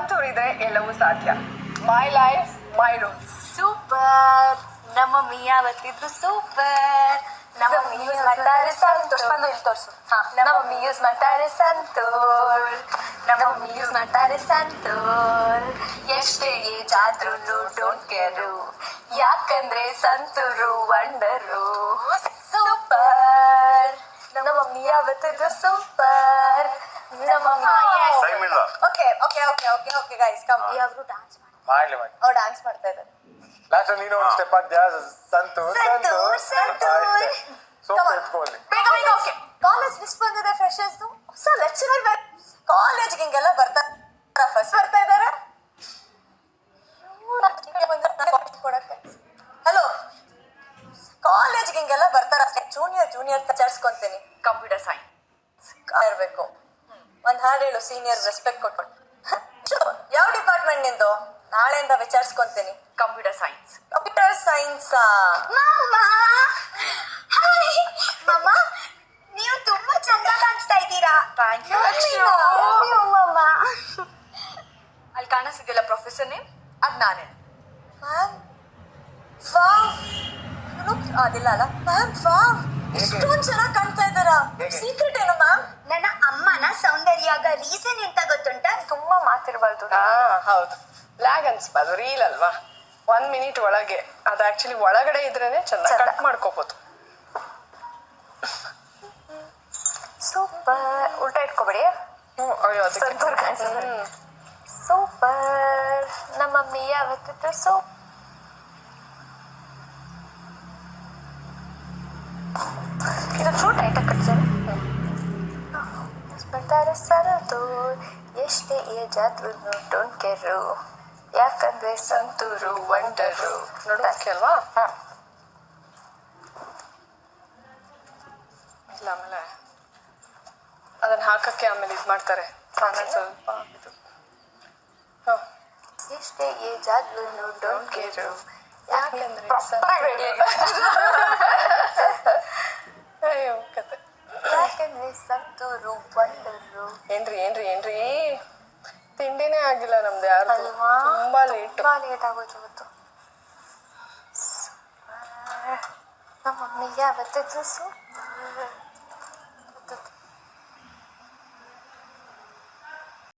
ಸಂತೂರ್ ಇದ್ರೆ ಎಲ್ಲವೂ ಸಾಧ್ಯ. My life my rules. Super. ನಮ್ಮ ಮಮ್ಮಿ ಯಾವತ್ತಿದ್ರು ಸೂಪರ್. ನಮ್ಮ ಮಮ್ಮಿ ಯೂಸ್ ಮಾಡ್ತಾರೆ ಸಂತೂರ್. ಇಲ್ಲಿ ತೋರಿಸು. ನಮ್ಮ ಮಮ್ಮಿ ಯೂಸ್ ಮಾಡ್ತಾರೆ ಸಂತೂರ್. ನಮ್ಮ ಮಮ್ಮಿ ಯೂಸ್ ಮಾಡ್ತಾರೆ ಸಂತೂರ್. ಎಷ್ಟೇ ಏಜ್ ಆದ್ರೂ ಡೋಂಟ್ ಕೇರು, ಯಾಕಂದ್ರೆ ಸಂತೂರು ವಂಡರು. ಸೂಪರ್. ನಮ್ಮ ಮಮ್ಮಿ ಯಾವತ್ತಿದ್ರು ಸೂಪರ್. ನಮ್ಮ ಟೈಮ್ ಇಲ್ಲ. Okay okay okay okay okay guys come. ಯಾವ್ದು ಡಾನ್ಸ್ ಮಾಡ್ಲಿ ಅವ್ರು ಡಾನ್ಸ್ ಮಾಡ್ತಾ ಇದ್ದಾರೆ. ಲಾಸ್ಟ್ ನೀನು ಒಂದು ಸ್ಟೆಪ್ ಹಾಕ್ದ್ಯಾ? ಸಂತೂರ್ ಸಂತೂರ್ ಸಂತೂರ್. ಸೋಪ್ ಎತ್ಕೊಳ್ಳಿ. ಬೇಗ ಬೇಗ. ಓಕೆ, ಕಾಲೇಜ್ ಲಿಸ್ಟ್ ಬಂದಿದೆ ಫ್ರೆಶರ್ಸ್ದು. ಹೊಸ ಲೆಕ್ಚರರ್ ಕಾಲೇಜ್ಗೆ ಹಿಂಗೆಲ್ಲ ಬರ್ತಾರೆ. ಫಸ್ಟ್ ಬರ್ತಾ ಇದ್ದಾರೆ. ಹಲೋ, ಕಾಲೇಜ್ಗೆ ಹಿಂಗೆಲ್ಲ ಬರ್ತಾರ. ಜೂನಿಯರ್ ವಿಚಾರಿಸ್ಕೊಂತೀನಿ. ಕಂಪ್ಯೂಟರ್ ಸೈನ್ಸ್ ಇರ್ಬೇಕು. ಒಂದ್ ಹಾಡು ಹೇಳು, ಸೀನಿಯರ್ ರೆಸ್ಪೆಕ್ಟ್ ಕೊಟ್ಕೊಂಡು. ಯಾವ ಡಿಪಾರ್ಟ್ಮೆಂಟ್ ನಿಂದು? ನಾಳೆಯಿಂದ ವಿಚಾರಿಸ್ಕೊಂತೀನಿ. Computer science. ಕಂಪ್ಯೂಟರ್ ಸೈನ್ಸಾ? ಹಾಯ್ ಮಮ್ಮ, ನೀವು ತುಂಬಾ ಚೆನ್ನಾಗಿ ಕಾಣಿಸ್ತಾ ಇದ್ದೀರಾ. Thank you. ಅಲ್ಲಿ ಕಾಣಿಸ್ತಿದ್ದಿಲ್ಲ ಪ್ರೊಫೆಸರ್ ನೇಮ್, ಅದ್ ನಾನೇ. ಮ್ಯಾಮ್ ವಾವ್, ಅದಿಲ್ಲ ಅಲ್ಲ ಮ್ಯಾಮ್. ವಾವ್, ಇಷ್ಟೊಂದು ಚೆನ್ನಾಗಿ ಕಾಣ್ತಾ ಇದ್ದಾರಾ. ಸೀಕ್ರೆಟ್ ಏನು ಮ್ಯಾಮ್? ನನ್ನ ಅಮ್ಮನ ಸೌಂದರ್ಯಾಗ ರೀಸನ್ ಎಂತ ಗೊತ್ತುಂಟ? ತುಂಬಾ ಮಾತಿರ್ಬಾರ್ದು. ಹೌದು, ಲ್ಯಾಗ್ ಅನ್ಸ್ಬಾರ್ದು. ರೀಲ್ ಅಲ್ವಾ, 1 ಮಿನಿಟ್ ಒಳಗೆ. ಅದು ಆಕ್ಚುಲಿ ಒಳಗಡೆ ಇದ್ರೇನೆ ಚಂದ ಕಟ್ ಮಾಡ್ಕೋಬಹುದು. ಸೂಪರ್. ಉಲ್ಟಾ ಇಟ್ಕೋಬೇಡಿ. ಅಯ್ಯೋ ಸಂತೂರ್ ಕಾಣಿಸ್ತದೆ. ಸೂಪರ್. ನಮ್ಮ ಮಮ್ಮಿ ಯಾವತ್ತಿದ್ರು ಸೂಪರ್. ಇದು ಚೂರು ಟೈಟಾಗಿ ಕಟ್ತಾರೆ. ಬರ್ತಾರೆ ಸಂತೂರ್. ಎಷ್ಟೇ ಏಜ್ ಆದ್ರೂ ಡೋಂಟ್ ಕೇರು, ಯಾಕಂದ್ರೆ ಸಂತೂರು ವಂಡರು. ನೋಡೋಕೆ ಅಲ್ವಾ? ಹಾಂ, ಇಲ್ಲ ಆಮೇಲೆ ಅದನ್ನ ಹಾಕಕ್ಕೆ ಆಮೇಲೆ ಇದು ಮಾಡ್ತಾರೆ. ಆಮೇಲೆ ಸ್ವಲ್ಪ ಇದು. ಹಾಂ, ಎಷ್ಟೇ ಏಜ್ ಆದ್ರೂ ಡೋಂಟ್ ಕೇರು, ಯಾಕಂದ್ರೆ ಅಯ್ಯೋ ಕತೆ. ಯಾಕಂದ್ರೆ ಸಂತೂರು ವಂಡರು. ಏನ್ರಿ ತಿಂಡಿನೇ ಆಗಿಲ್ಲ ನಮ್ದು ಯಾರು. ಅಲ್ವಾ? ತುಂಬಾ ಲೇಟ್. ತುಂಬಾ ಲೇಟ್ ಆಗೋಯ್ತು ಇವತ್ತು. ನಮ್ಮ ಮಮ್ಮಿ ಯಾವತ್ತಿದ್ರು ಸೂಪರ್.